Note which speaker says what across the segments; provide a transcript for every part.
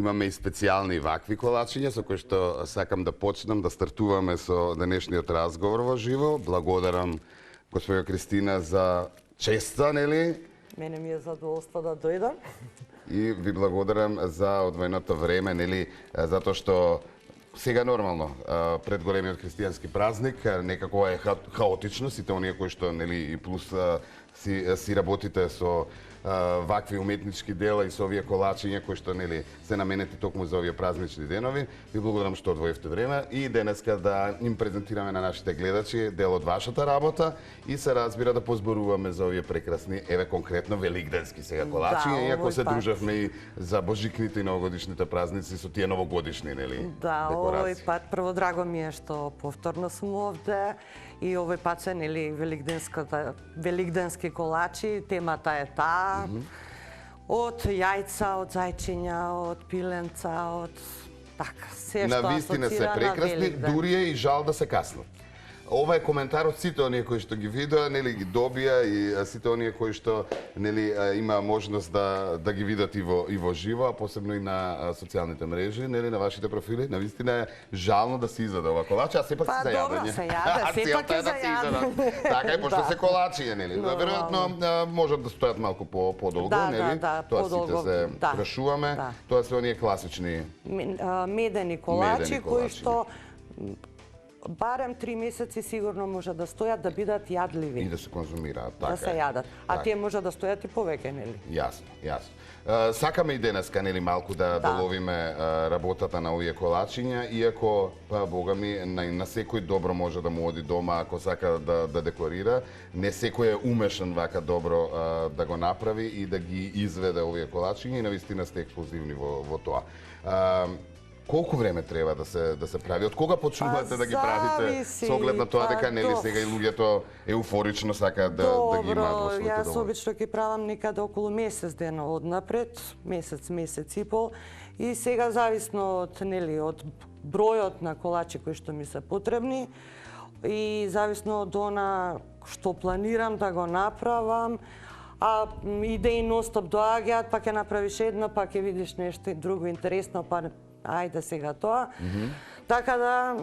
Speaker 1: имаме и специјални вакви колачиња со кои што сакам да почнам да стартуваме со денешниот разговор во живо. Благодарам госпоѓа Кристина за честа, нели?
Speaker 2: Мене ми е задоволство да дојдам.
Speaker 1: И ви благодарам за одвоеното време, нели, затоа што сега нормално пред големиот христијански празник некако е хаотично, сите оние кои што, нели, и плюс си работите со вакви уметнички дела и со овие колачиња кои што, нели, се наменети токму за овие празнични денови. Ви благодарам што одвоивте време и денеска да им презентираме на нашите гледачи дел од вашата работа и се разбира да позборуваме за овие прекрасни, еве конкретно великденски сега колачиња, иако се дружевме и за божикните и новогодишните празници со тие новогодишни, нели?
Speaker 2: Да, овој пат прво драго ми е што повторно сум овде и овој пат се, нели, великденски колачи, темата е таа. Од јајца, од зајчиња, од пиленца, од така, се што
Speaker 1: навистина се
Speaker 2: асоцира на
Speaker 1: прекрасни,
Speaker 2: Великден.
Speaker 1: дури е и жал да се каснат. Ова е коментар од сите оние кои што ги видоа, нели, ги добија и сите оние кои што, нели, има можност да ги видат и во живо, а посебно и на социјалните мрежи, нели, на вашите профили. Навистина е жално да се изаде ова колаче, а сепак се за јадење.
Speaker 2: Добро, се јаде, сепак е за јадење.
Speaker 1: Така е, пошто се колачиња, нели. Веројатно можат да стојат малку подолго, нели? Тоа сите се прашуваме. Тоа се оние класични
Speaker 2: медени колачи кои што барем 3 месеци сигурно може да стојат, да бидат јадливи.
Speaker 1: И да се конзумираат, така.
Speaker 2: Да се јадат. А тие може да стојат и повеќе, нели?
Speaker 1: Јасно, јасно. Сакаме и денеска, нели, малку да ловиме работата на овие колачиња, иако, па, бога ми, на секој добро може да му оди дома ако сака да декорира. Не секој е умешан вака добро да го направи и да ги изведе овие колачиња и навистина сте ексклузивни во тоа. Колку време треба да се прави? Од кога почнувате да ги правите со оглед на тоа дека, нели, сега и луѓето еуфорично сакаат да ги имаат во своите
Speaker 2: Јас
Speaker 1: домови?
Speaker 2: обично ги правам некаде околу месец дена однапред, месец и пол, и сега зависно од, нели, од бројот на колачи кои што ми се потребни и зависно од она што планирам да го направам, а идеи ностоп доаѓаат, па ќе направиш едно, па ќе видиш нешто друго интересно, па ајде сега тоа. Така да,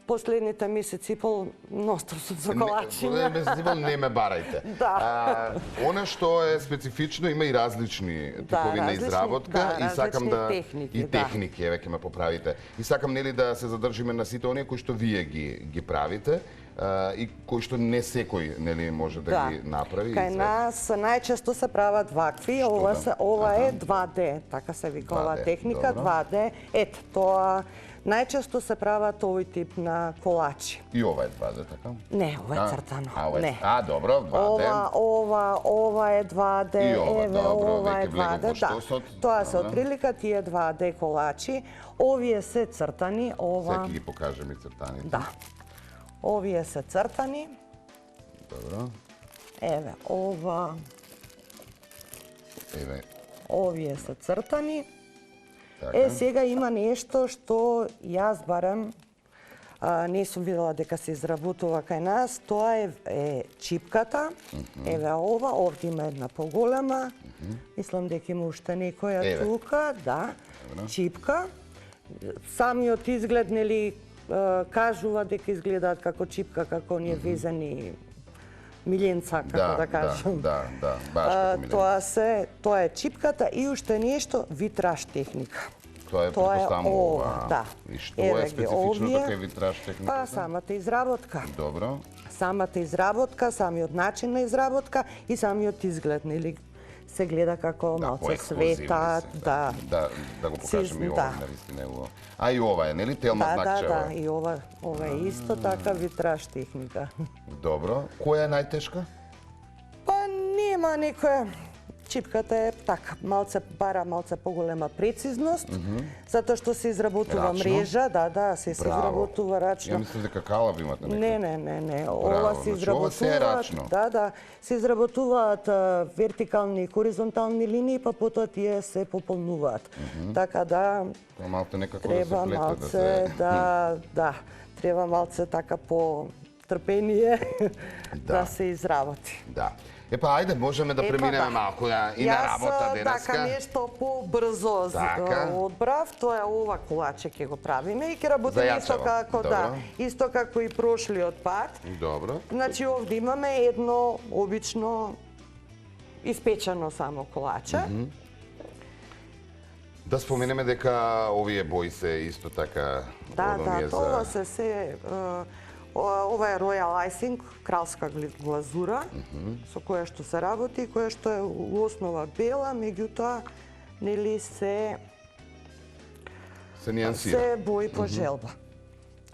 Speaker 2: последните месеци и пол ностоп сум со колачиња.
Speaker 1: Месеци и пол не ме барајте.
Speaker 2: Да.
Speaker 1: Она што е специфично, има и различни типови на изработка и сакам да
Speaker 2: техники,
Speaker 1: техники, еве ќе ме поправите. И сакам, нели, да се задржиме на сите оние кои што вие ги правите и кои што не секој, нели, може да ги направи.
Speaker 2: Кај нас најчесто се прават вакви, ова е 2D, така се вика оваа техника, 2D. Ето, тоа најчесто се прават овој тип на колачи.
Speaker 1: И ова е 2D, така?
Speaker 2: Не, ова е цртано.
Speaker 1: Не. Добро, 2D.
Speaker 2: Ова е 2D, еве, ова е 2D,
Speaker 1: да.
Speaker 2: Тоа се отприлика тие 2D колачи. Овие се цртани, ова...
Speaker 1: Сега ги покажем и цртаните.
Speaker 2: Да. Овие се цртани.
Speaker 1: Добро.
Speaker 2: Еве, ова...
Speaker 1: Еве.
Speaker 2: Овие се цртани.
Speaker 1: Така.
Speaker 2: Сега има нешто што јас барем не сум видела дека се изработува кај нас. Тоа е чипката. Еве ова, овде има една поголема. Мислам дека има уште некоја тука. Да, чипка. Самиот изглед, нели, кажува дека изгледаат како чипка, како оние везени миленца, како да кажам.
Speaker 1: Да, баш како миленца.
Speaker 2: Тоа е чипката и уште нешто витраж техника.
Speaker 1: Тоа е предпоставам ова.
Speaker 2: Да.
Speaker 1: И што е специфично така витраж техника?
Speaker 2: Па самата изработка.
Speaker 1: Добро.
Speaker 2: Самата изработка, самиот начин на изработка и самиот изглед, нели? Се гледа како малце светат,
Speaker 1: да го покажеме и ова, навистина е ова. А и ова е, нели, телно знакче?
Speaker 2: Да, и ова е исто така витраж техника.
Speaker 1: Добро. Која е најтешка?
Speaker 2: Па нема некоја. Чипката е така, бара малце поголема прецизност, затоа што се изработува мрежа, се изработува рачно.
Speaker 1: Ја мислам дека калап имате некој.
Speaker 2: Не. Ова се изработуваат, се изработуваат вертикални и хоризонтални линии, па потоа тие се пополнуваат. Така да треба малце треба малце така по трпение да се изработи.
Speaker 1: Да. Епа, ајде, можеме да преминеме малку и на работа денеска.
Speaker 2: Така нешто побрзо одбрав, тоа е ова колаче ќе го правиме и ќе работиме исто како исто како и прошлиот пат.
Speaker 1: Добро.
Speaker 2: Значи овде имаме едно обично испечено само колаче.
Speaker 1: Да споменеме дека овие бои се исто така
Speaker 2: тоа се ова е Royal Icing, кралска глазура, со која што се работи, која што е у основа бела, меѓутоа нели се
Speaker 1: нијансира.
Speaker 2: Се бои по желба.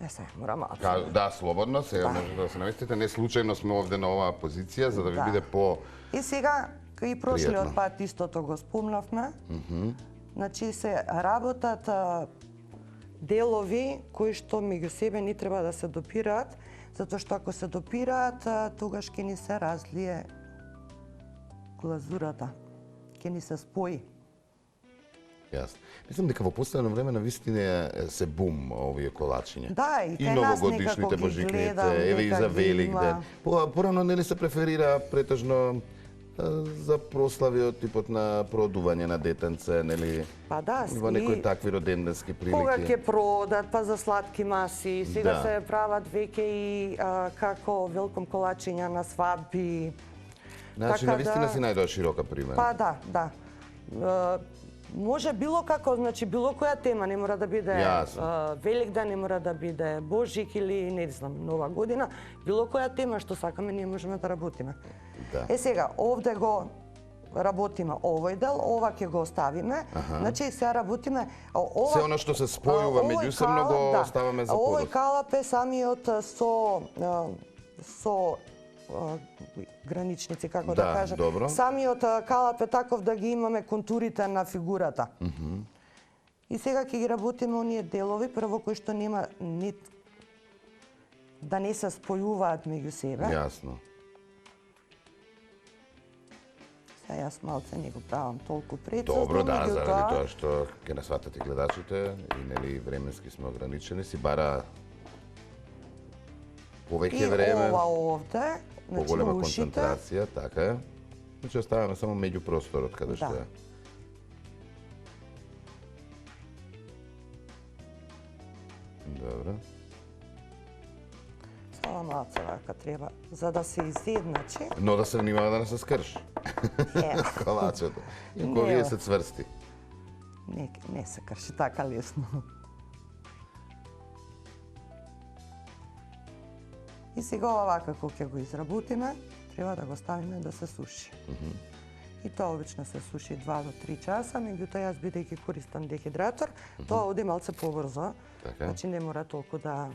Speaker 2: Се мора малку.
Speaker 1: Да, слободно, сега може да се наместите. Не случајно сме овде на оваа позиција, за да ви биде по...
Speaker 2: И сега, и прошлиот пат истото го спомнавме, значи се работат делови кои што меѓу себе не треба да се допираат, затоа што ако се допираат, тогаш ќе ни се разлие глазурата, ќе ни се спои.
Speaker 1: Јасно. Мислам дека во последно време на вистина се бум овие колачиња.
Speaker 2: Да, и кај нас некако ги гледам,
Speaker 1: еве и за Великден. Порано нели се преферира претежно за прослави од типот на продување на детенце, нели?
Speaker 2: Па да,
Speaker 1: во некои такви роденденски прилики.
Speaker 2: Кога ќе продат, па за сладки маси, сега се прават веќе и како велком колачиња на свадби.
Speaker 1: Значи, навистина си најдоа широка пример.
Speaker 2: Па да. Може било како, значи било која тема, не мора да биде Великден, не мора да биде Божик или не знам, Нова година, било која тема што сакаме, ние можеме да работиме. Сега, овде го работиме овој дел, ова ќе го оставиме. Значи, сега работиме...
Speaker 1: Се оно што се спојува меѓусебно го оставаме за подоцна.
Speaker 2: Овој калап е самиот со граничници, како да кажем. Самиот калап е таков да ги имаме контурите на фигурата. И сега ќе ги работиме оние делови, прво кои што нема да не се спојуваат меѓу себе.
Speaker 1: Јасно.
Speaker 2: Сега јас малце не го правам толку прецизно.
Speaker 1: Добро, да, заради тоа што ќе не сватат и гледачите и нели временски сме ограничени, си бара повеќе време.
Speaker 2: И ова овде,
Speaker 1: поголема концентрација, така е. Значи оставаме само меѓу просторот каде што е. Добро.
Speaker 2: Само малце вака треба, за да се изедначи.
Speaker 1: Но да се внимава да не се скрши. Колачето. Иако вие се цврсти.
Speaker 2: Не се крши така лесно. И сега овака кога ќе го изработиме, треба да го ставиме да се суши. И тоа обично се суши 2 до 3 часа, меѓутоа јас бидејќи користам дехидратор, тоа оди малце побрзо, значи не мора толку да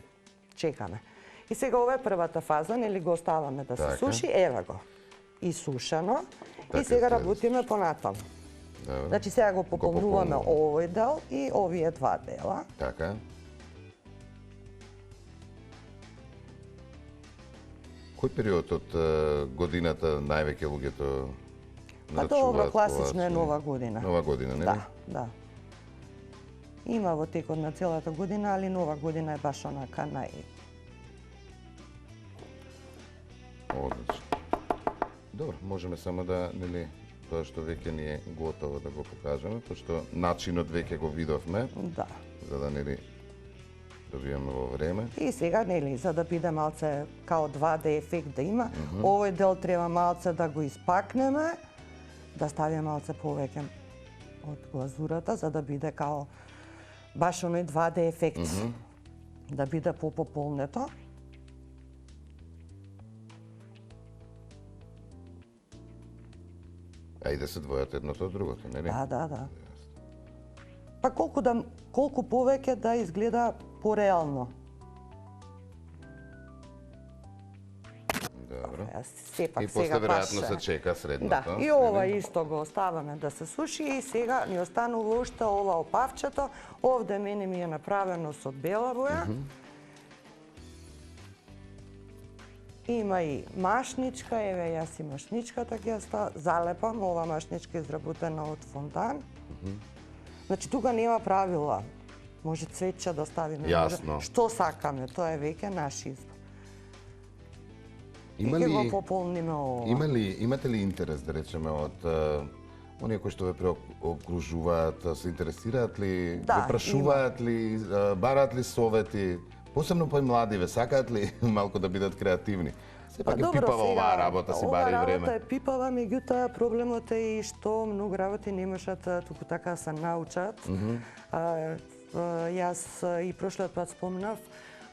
Speaker 2: чекаме. И сега ова е првата фаза, нели го оставаме да се суши, еве го. И сушано, и сега работиме понатаму. Значи сега го пополнуваме овој дел и овие два дела.
Speaker 1: Така. Кој период од годината највеќе луѓето
Speaker 2: нарачуваат? Па тоа класично е Нова година.
Speaker 1: Нова година, нели?
Speaker 2: Да. Има во текот на целата година, али Нова година е баш онака
Speaker 1: Одлично. Добро, можеме само да, нели, тоа што веќе ни е готово да го покажеме, пошто начинот веќе го видовме.
Speaker 2: Да.
Speaker 1: За да, нели, добиваме во време.
Speaker 2: И сега, нели, за да биде малце као 2D ефект да има, овој дел треба малце да го испакнеме, да ставиме малце повеќе од глазурата, за да биде као баш оној 2D ефект. Да биде попополнето.
Speaker 1: А и да се двојат едното од другото, нели?
Speaker 2: Да. Па колку повеќе да изгледа пореално.
Speaker 1: Добро.
Speaker 2: Сепак
Speaker 1: и после
Speaker 2: сега
Speaker 1: веројатно се чека средното.
Speaker 2: Да, и ова исто го оставаме да се суши и сега ни останува уште ова опавчето. Овде мене ми е направено со бела боја. Има и машничка, еве јас и машничката ќе залепам. Ова машничка е изработена од фонтан. Значи тука нема правила. Може цвеќа да ставиме,
Speaker 1: Јасно.
Speaker 2: Што сакаме, тоа е веќе наш избор. и ќе го пополниме ова.
Speaker 1: Имате ли интерес, да речеме, од оние кои што ве преокружуваат, се интересираат ли,
Speaker 2: Да,
Speaker 1: ве прашуваат ли, бараат ли совети? Посебно поимлади ве сакаат ли малку да бидат креативни? Сепак е пипава оваа работа, си бари време.
Speaker 2: Оваа работа е пипава, меѓутоа проблемот е и што многу работи не можат туку така се научат. Јас и прошлиот пат спомнав,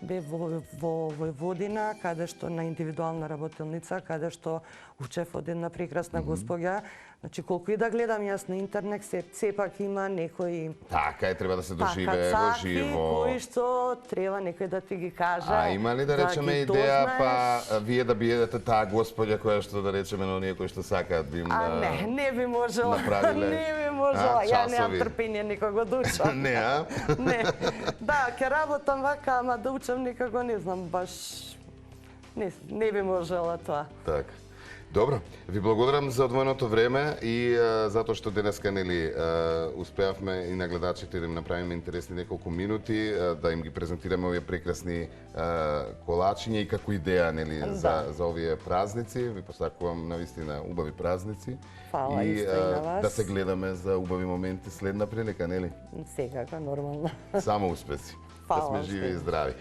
Speaker 2: бе во Војводина, каде што на индивидуална работилница, каде што учев од една прекрасна госпоѓа. Значи, колку и да гледам јас на интернет, сепак има некои...
Speaker 1: Така е, треба да се доживее во живо.
Speaker 2: Кои што треба некој да ти ги каже.
Speaker 1: А има ли, да речеме, идеја, па вие да биедете таа господја која што, да речеме, на оние кои што сакаат би им
Speaker 2: не би можела.
Speaker 1: направиле?
Speaker 2: Не би можела. Ја немам
Speaker 1: часови?
Speaker 2: трпение никого да учам.
Speaker 1: Не, а?
Speaker 2: Не. Да, ќе работам вака, ама да учам никако не знам, баш не би можела тоа.
Speaker 1: Така. Добро, ви благодарам за одвоеното време и затоа што денеска нели успеавме и на гледачите да им направиме интересни неколку минути, да им ги презентираме овие прекрасни колачиња и како идеја нели за овие празници. Ви посакувам навистина убави празници.
Speaker 2: Фала
Speaker 1: и
Speaker 2: исто и на вас.
Speaker 1: да се гледаме за убави моменти следна прилика, нели?
Speaker 2: Секако, нормално.
Speaker 1: Само успеси. Да
Speaker 2: Фала,
Speaker 1: сме живи и здрави.